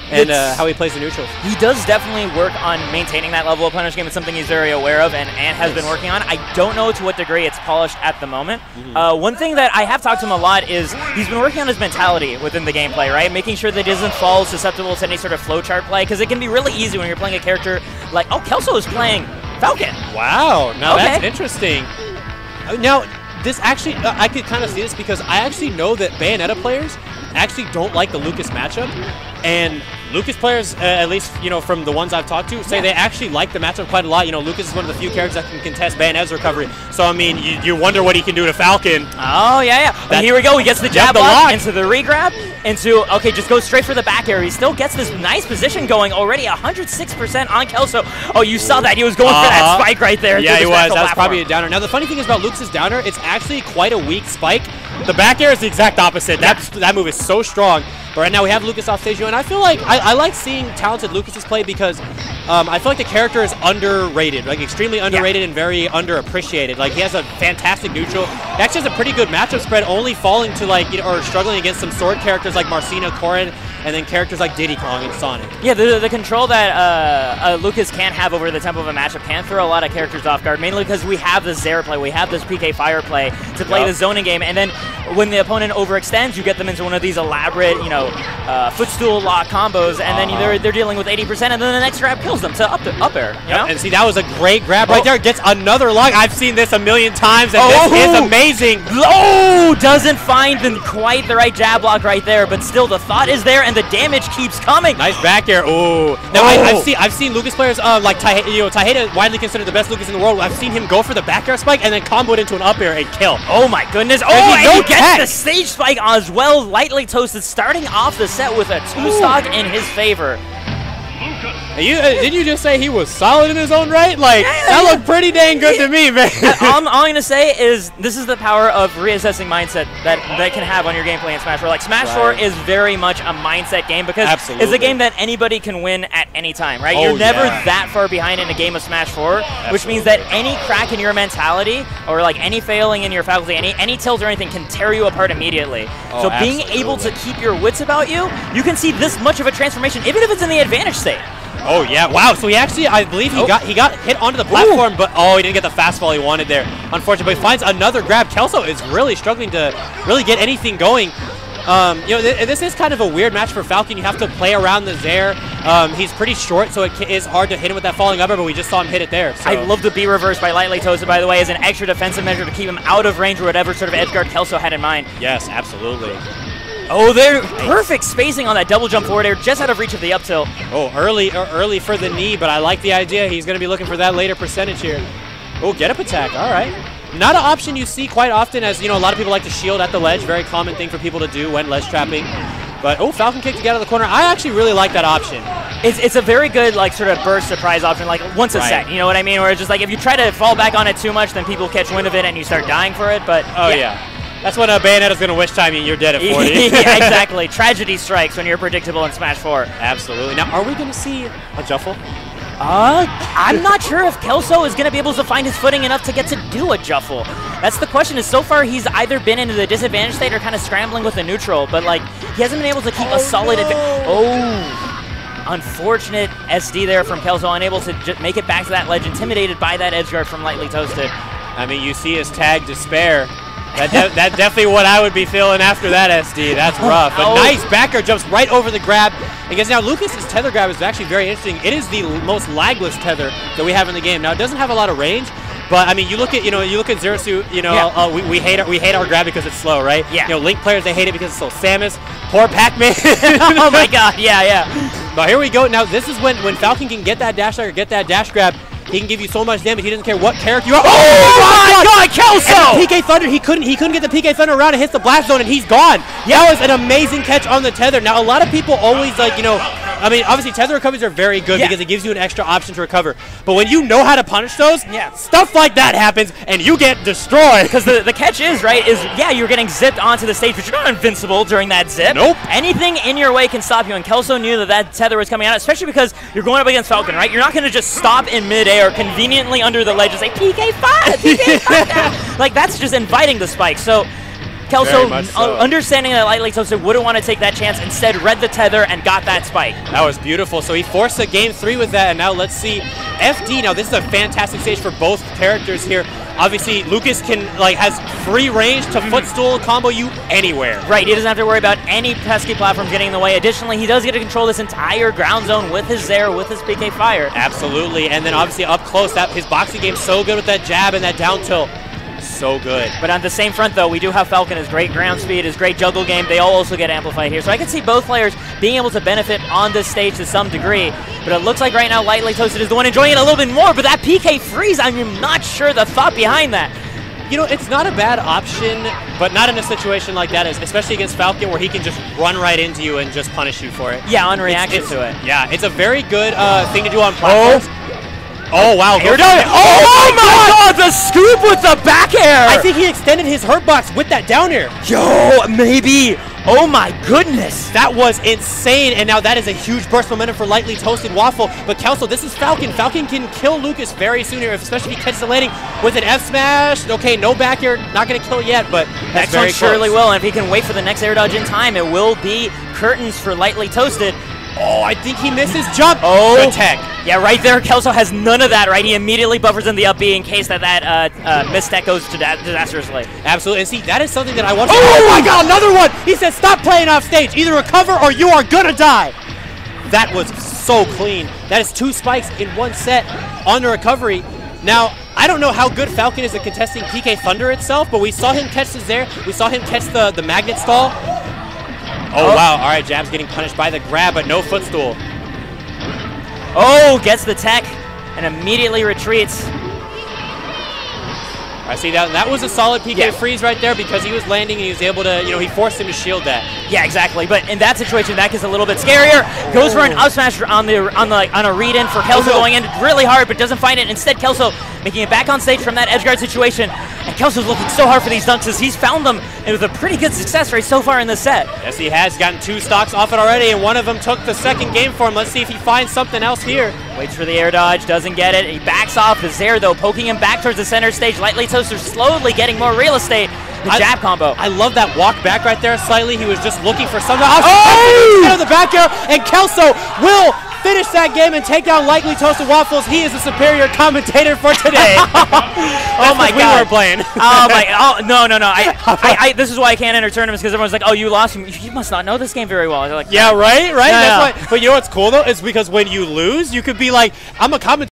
and how he plays the neutrals. He does definitely work on maintaining that level of punish game. It's something he's very aware of and has been working on. I don't know to what degree it's polished at the moment. One thing that I have talked to him a lot is he's been working on his mentality within the gameplay, right? Making sure that he doesn't fall susceptible to any sort of flowchart play, because it can be really easy when you're playing a character like, oh, Kelso is playing Falcon. Wow, now that's interesting. Now, this actually, I could kind of see this because I actually know that Bayonetta players actually don't like the Lucas matchup, and Lucas players, at least, you know, from the ones I've talked to, say they actually like the matchup quite a lot. You know, Lucas is one of the few characters that can contest Bayonetta's recovery. So, I mean, you wonder what he can do to Falcon. Oh, yeah. And here we go. He gets the jab block into the regrab, into, okay, just goes straight for the back air. He still gets this nice position going already, 106% on Kelso. Oh, you saw that. He was going for that spike right there. Yeah, he was. That was probably a downer. Now, the funny thing is about Lucas's downer, it's actually quite a weak spike. The back air is the exact opposite. That move is so strong. But right now we have Lucas off stage, and I feel like I like seeing talented Lucas's play because I feel like the character is underrated, like extremely underrated and very underappreciated. Like, he has a fantastic neutral. He actually has a pretty good matchup spread, only falling to, like, you know, or struggling against some sword characters like Marcina, Corrin, and then characters like Diddy Kong and Sonic. Yeah, the control that Lucas can have over the tempo of a matchup can throw a lot of characters off guard, mainly because we have this Zare play, we have this PK Fire play to play the zoning game, and then when the opponent overextends, you get them into one of these elaborate, you know, footstool lock combos, and then they're dealing with 80%, and then the next grab kills them to up air. You know? And see, that was a great grab right there. Gets another lock. I've seen this a million times, and this is amazing. Oh, doesn't find quite the right jab block right there, but still the thought is there, and the damage keeps coming. Nice back air. Oh. Now I've seen Lucas players like Taiheda, widely considered the best Lucas in the world. I've seen him go for the back air spike and then combo it into an up air and kill. Oh my goodness. Oh, and he gets the stage spike as well. Lightly Toasted starting off the set with a 2-stock in his favor. Didn't you just say he was solid in his own right? Like, that looked pretty dang good to me, man. All I'm going to say is this is the power of reassessing mindset that can have on your gameplay in Smash 4. Like, Smash 4 is very much a mindset game because it's a game that anybody can win at any time, right? You're never that far behind in a game of Smash 4, which means that any crack in your mentality or, like, any failing in your faculty, any tilt or anything can tear you apart immediately. So being able to keep your wits about you, you can see this much of a transformation, even if it's in the advantage state. Oh, yeah. Wow. So he actually, I believe he got hit onto the platform, but he didn't get the fast fall he wanted there, unfortunately. But he finds another grab. Kelso is really struggling to really get anything going. You know, this is kind of a weird match for Falcon. You have to play around the Zare. He's pretty short, so it is hard to hit him with that falling upper, but we just saw him hit it there. So. I love the B reverse by Lightly Toasted, by the way, as an extra defensive measure to keep him out of range or whatever sort of edge guard Kelso had in mind. Yes, absolutely. Oh, they're perfect spacing on that double jump forward air, just out of reach of the up tilt. Oh, early for the knee, but I like the idea. He's going to be looking for that later percentage here. Oh, get up attack. All right. Not an option you see quite often, as, you know, a lot of people like to shield at the ledge. Very common thing for people to do when ledge trapping. But, Falcon kick to get out of the corner. I actually really like that option. It's a very good, like, sort of burst surprise option, like, once a set. You know what I mean? Where it's just like, if you try to fall back on it too much, then people catch wind of it and you start dying for it. But yeah. That's when Bayonetta's going to wish time you, you're dead at 40. Yeah, exactly. Tragedy strikes when you're predictable in Smash 4. Absolutely. Now, are we going to see a Juffle? I'm not sure if Kelso is going to be able to find his footing enough to get to do a Juffle. That's the question, is so far he's either been into the disadvantage state or kind of scrambling with a neutral, but, like, he hasn't been able to keep a solid unfortunate SD there from Kelso, unable to just make it back to that ledge, intimidated by that edge guard from Lightly Toasted. I mean, you see his tag Despair. That's definitely what I would be feeling after that SD. That's rough. But nice back air jumps right over the grab. I guess now Lucas's tether grab is actually very interesting. It is the most lagless tether that we have in the game. Now, it doesn't have a lot of range, but I mean, you look at Zerasu, we hate our grab because it's slow, right? Yeah. You know, Link players, they hate it because it's slow. Samus, poor Pac-Man. Oh my god, yeah. But here we go. Now, this is when Falcon can get that dash or get that dash grab. He can give you so much damage. He doesn't care what character you are. Oh my god, Kelso! And the PK Thunder, he couldn't get the PK Thunder around and hits the blast zone, and he's gone. That was an amazing catch on the tether. Now, a lot of people always, like, you know, I mean, obviously, tether recoveries are very good because it gives you an extra option to recover. But when you know how to punish those, stuff like that happens, and you get destroyed. Because the catch is, right, you're getting zipped onto the stage, but you're not invincible during that zip. Nope. Anything in your way can stop you, and Kelso knew that tether was coming out, especially because you're going up against Falcon, right? You're not going to just stop in midair conveniently under the ledge and say, PK5, PK5. Like, that's just inviting the spike. So Kelso, understanding that Lightly Toasted wouldn't want to take that chance, instead read the tether and got that spike. That was beautiful. So he forced a game 3 with that, and now let's see FD. Now this is a fantastic stage for both characters here. Obviously, Lucas has free range to footstool combo you anywhere. Right, he doesn't have to worry about any pesky platforms getting in the way. Additionally, he does get to control this entire ground zone with his Zair, with his PK Fire. Absolutely, and then obviously up close, his boxing game's so good with that jab and that down tilt. So good. But on the same front, though, we do have Falcon, his great ground speed, his great juggle game. They all also get amplified here. So I can see both players being able to benefit on this stage to some degree. But it looks like right now Lightly Toasted is the one enjoying it a little bit more. But that PK freeze, I'm not sure the thought behind that. You know, it's not a bad option, but not in a situation like that, especially against Falcon, where he can just run right into you and just punish you for it. Yeah, on reaction to it. Yeah, it's a very good thing to do on platforms. Oh, wow. You're done. Oh, my God, the scoop with the back air. I think he extended his hurt box with that down air. Yo, maybe. Oh, my goodness. That was insane, and now that is a huge burst momentum for LightlyToastedWaffle. But Kelso, this is Falcon. Falcon can kill Lucas very soon here, especially if he catches the landing with an F smash. Okay, no back air. Not going to kill yet, but next one surely will. And if he can wait for the next air dodge in time, it will be curtains for Lightly Toasted. Oh, I think he missed his jump. Oh, good tech. Yeah, right there. Kelso has none of that, right? He immediately buffers in the up B in case that mistech goes disastrously. Absolutely. And see, that is something that I want to. Oh my God, another one. He said, stop playing off stage. Either recover or you are going to die. That was so clean. That is 2 spikes in 1 set on the recovery. Now, I don't know how good Falcon is at contesting PK Thunder itself, but we saw him catch this there. We saw him catch the magnet stall. Oh, wow. All right, Jab's getting punished by the grab, but no footstool. Oh, gets the tech and immediately retreats. I see that. That was a solid PK freeze right there because he was landing and he was able to, he forced him to shield that. Yeah, exactly. But in that situation, that gets a little bit scarier. Goes for an up smash on a read-in for Kelso going in really hard, but doesn't find it. Instead, Kelso making it back on stage from that edge guard situation. And Kelso's looking so hard for these dunks as he's found them with a pretty good success rate so far in this set. Yes, he has gotten 2 stocks off it already, and one of them took the second game for him. Let's see if he finds something else here. Waits for the air dodge, doesn't get it. He backs off. The Zair, though, poking him back towards the center stage. Lightly Toasted slowly getting more real estate. The jab combo. I love that walk back right there slightly. He was just looking for something. Oh! The back air, and Kelso will finish that game and take down LightlyToastedWaffles. He is the superior commentator for today. Oh my God. We were playing. Oh my. Oh no. This is why I can't enter tournaments, because everyone's like, oh, you lost. You must not know this game very well. They're like, yeah, right. That's why. But you know what's cool though is because when you lose, you could be like, I'm a commentator.